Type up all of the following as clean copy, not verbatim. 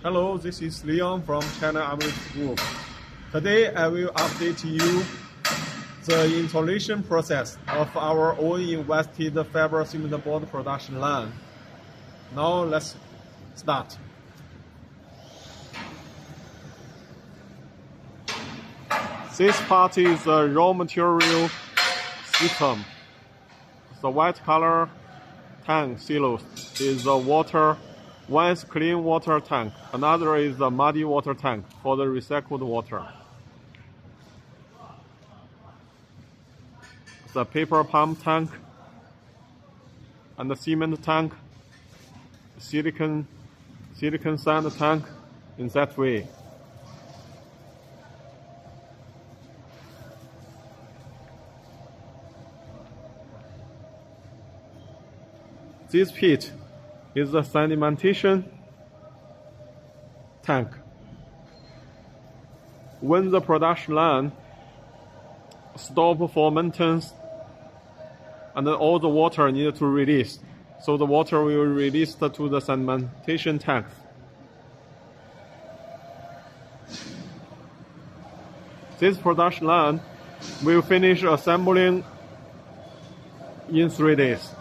Hello, this is Leon from China Amulite Group. Today I will update you the installation process of our own invested fiber cement board production line. Now let's start. This part is the raw material system. The white color tank silos is the water. One is clean water tank, another is the muddy water tank for the recycled water. The paper pump tank and the cement tank, silicon sand tank in that way. This pit is the sedimentation tank. When the production line stops for maintenance and all the water needed to release, so the water will release to the sedimentation tank. This production line will finish assembling in 3 days.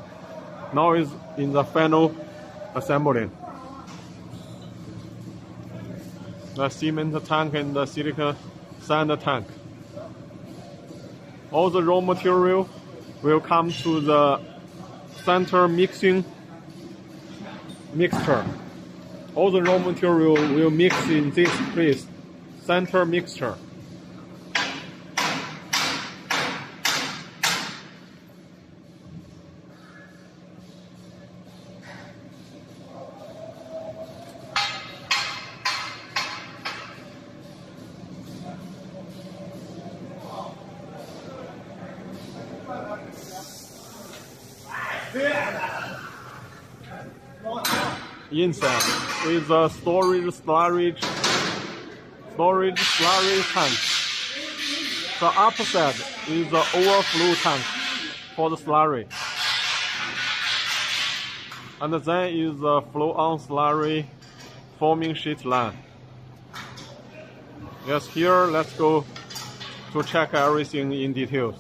Now is in the final assembling. The cement tank and the silicon sand tank. All the raw material will come to the center mixture. All the raw material will mix in this place, center mixture. Inside is a storage slurry tank. The upper side is the overflow tank for the slurry. And then is the flow-on slurry forming sheet line. Yes, here let's go to check everything in details.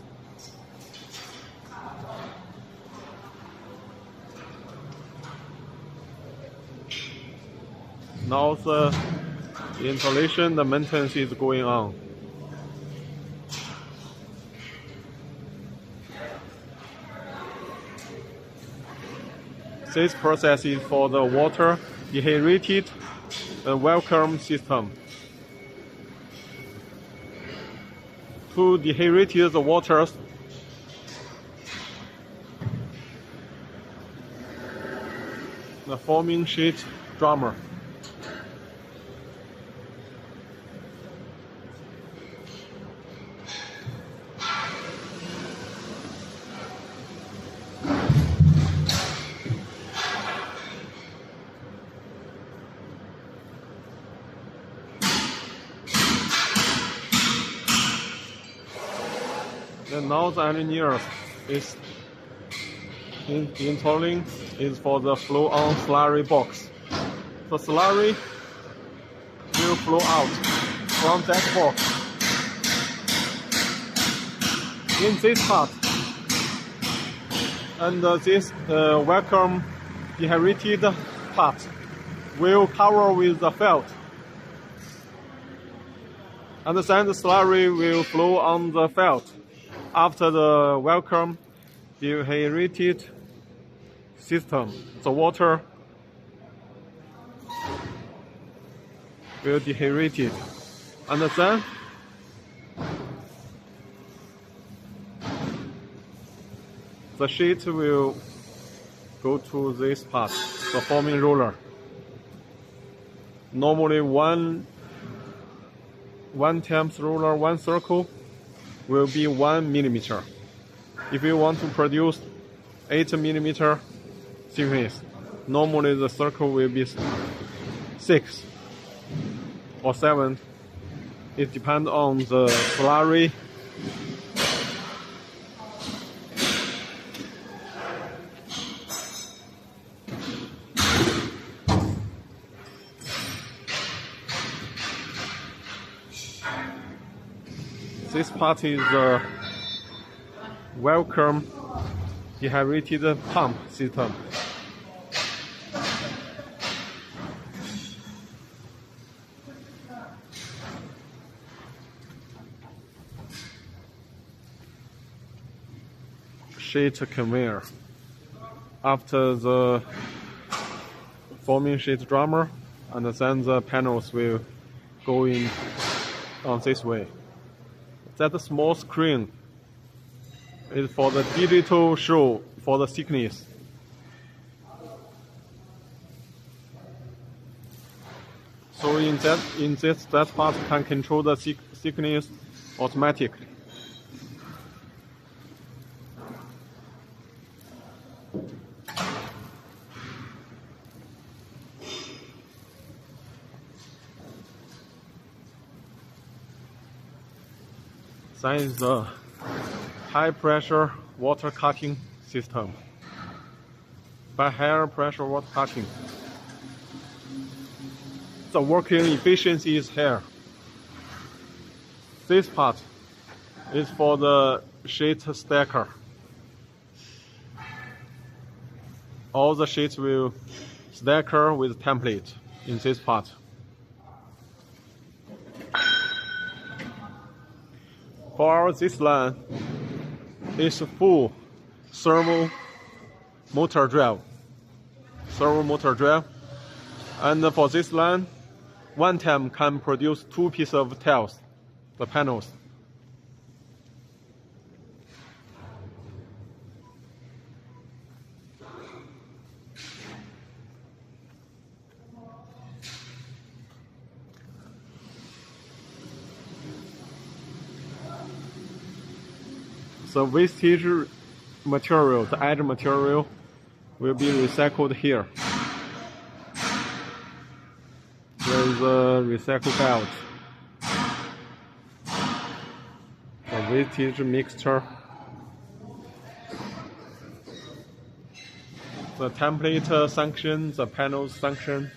Now the installation, the maintenance is going on. This process is for the water dehydrated vacuum system. To dehydrate the waters, the forming sheet drummer. And now the engineers is installing is for the flow-on slurry box. The slurry will flow out from that box. In this part, and this vacuum dehydrated part will cover with the felt. And then the slurry will flow on the felt. After the vacuum dehydrated system, the water will dehydrate it. And then the sheet will go to this part, the forming roller. Normally one times roller, one circle will be 1 millimeter. If you want to produce 8 millimeter thickness, normally the circle will be 6 or 7. It depends on the slurry. This part is the welcome dehydrated pump system. Sheet conveyor. After the forming sheet drummer, and then the panels will go in on this way. That small screen is for the digital show for the thickness. So that part can control the thickness automatically. That is the high pressure water cutting system. By higher pressure water cutting, the working efficiency is here. This part is for the sheet stacker. All the sheets will stacker with template in this part. For this line, it's full servo motor drive. And for this line, one time can produce 2 pieces of tiles, the panels. The wastage material, the edge material, will be recycled here. There is a recycle belt. The wastage mixture. The template section, the panels section.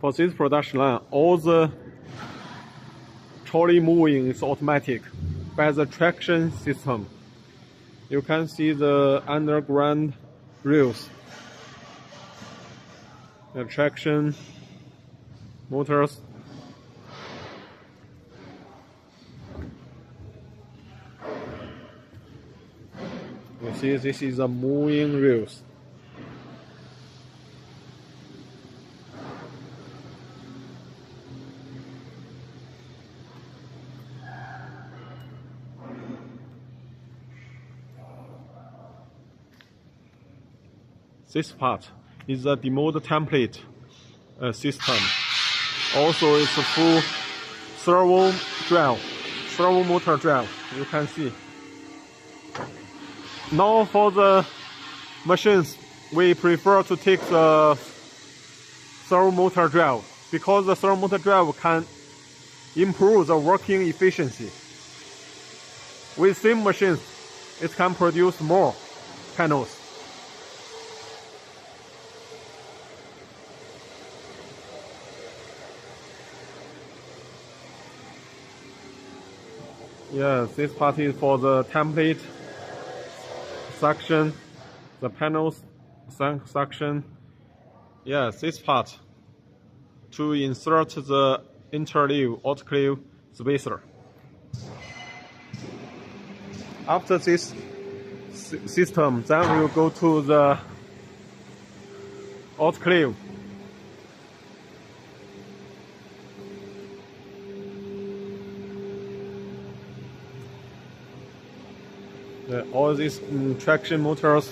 For this production line, all the trolley moving is automatic by the traction system. You can see the underground rails, the traction motors. You see, this is the moving rails. This part is the demold template system. Also, it's a full servo motor drive. You can see. Now for the machines, we prefer to take the servo motor drive because the servo motor drive can improve the working efficiency. With same machines, it can produce more panels. Yes, this part is for the template section, the panels section. Yes, this part to insert the interleave autoclave spacer. After this system, then we'll go to the autoclave. All these traction motors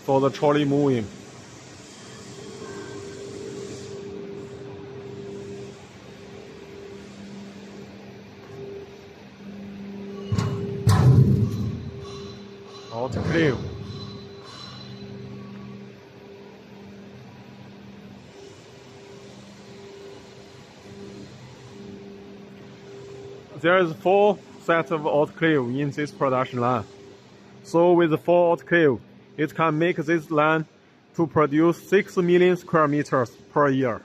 for the trolley moving. Autoclave. There is 4 sets of autoclave in this production line. So with 4 autoclave, it can make this line to produce 6 million square meters per year.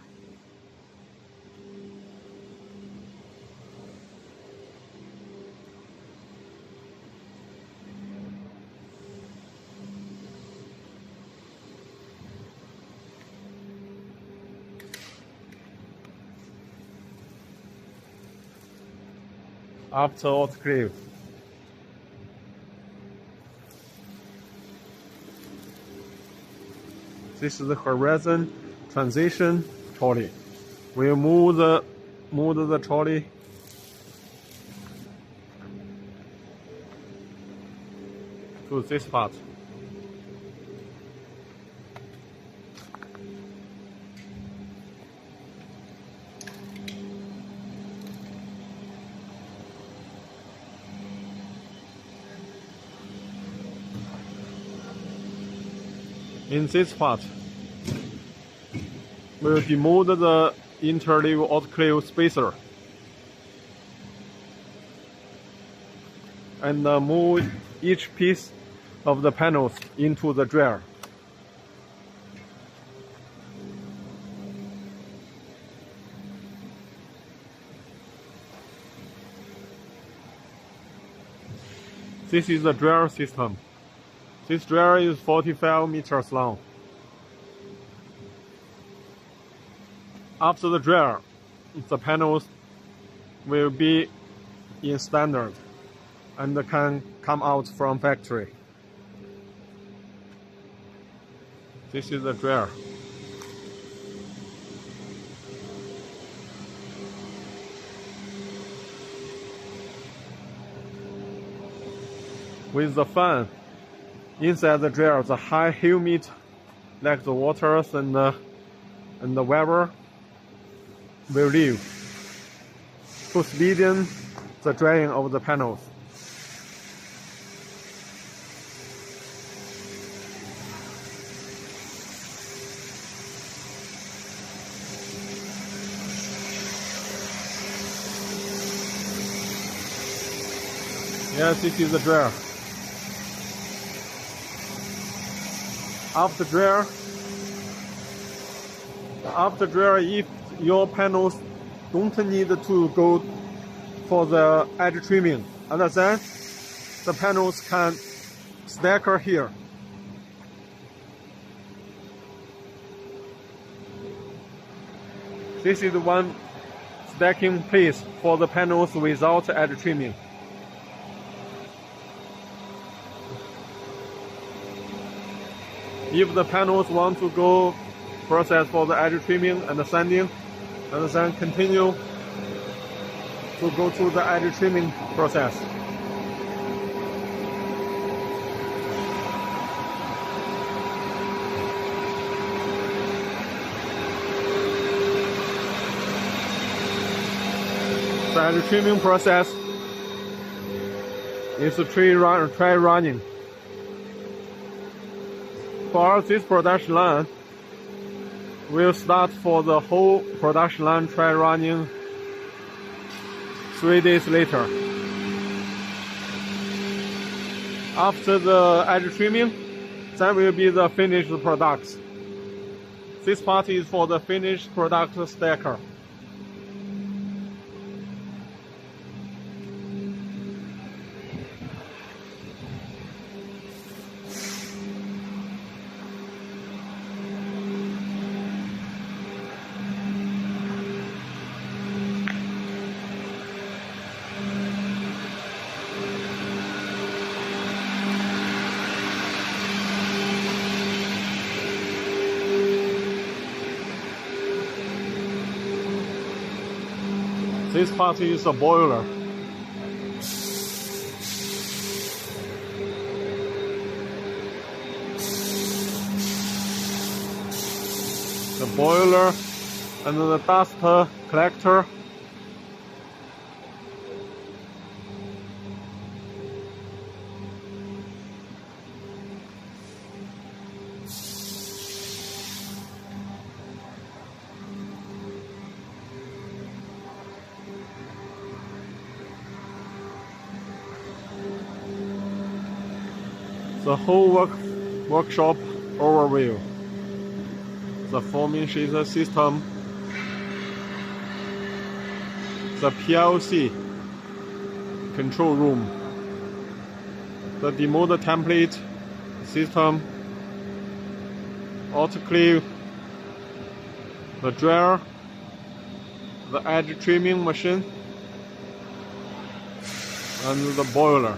after autoclave. This is the horizon transition trolley. We'll move the trolley to this part. In this part, we'll demold the interleave autoclave spacer and move each piece of the panels into the dryer. This is the dryer system. This dryer is 45 meters long. After the dryer, the panels will be in standard and can come out from factory. This is the dryer. With the fan inside the dryer, the high humid, like the waters and the weather, will leave to speeden the drying of the panels. Yes, this is the dryer. After dryer, if your panels don't need to go for the edge trimming, understand? The panels can stacker here. This is one stacking place for the panels without edge trimming. If the panels want to go process for the edge trimming and the sanding, and then continue to go to the edge trimming process. The edge trimming process is a try running. For this production line, we'll start for the whole production line try running 3 days later. After the edge trimming, that will be the finished products. This part is for the finished product stacker. This part is a boiler. The boiler and the dust collector. The whole workshop overview. The forming sheet system, the PLC control room, the demold template system, autoclave, the dryer, the edge trimming machine, and the boiler.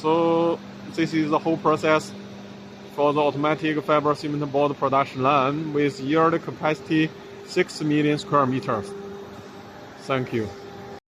So this is the whole process for the automatic fiber cement board production line with yearly capacity 6 million square meters. Thank you.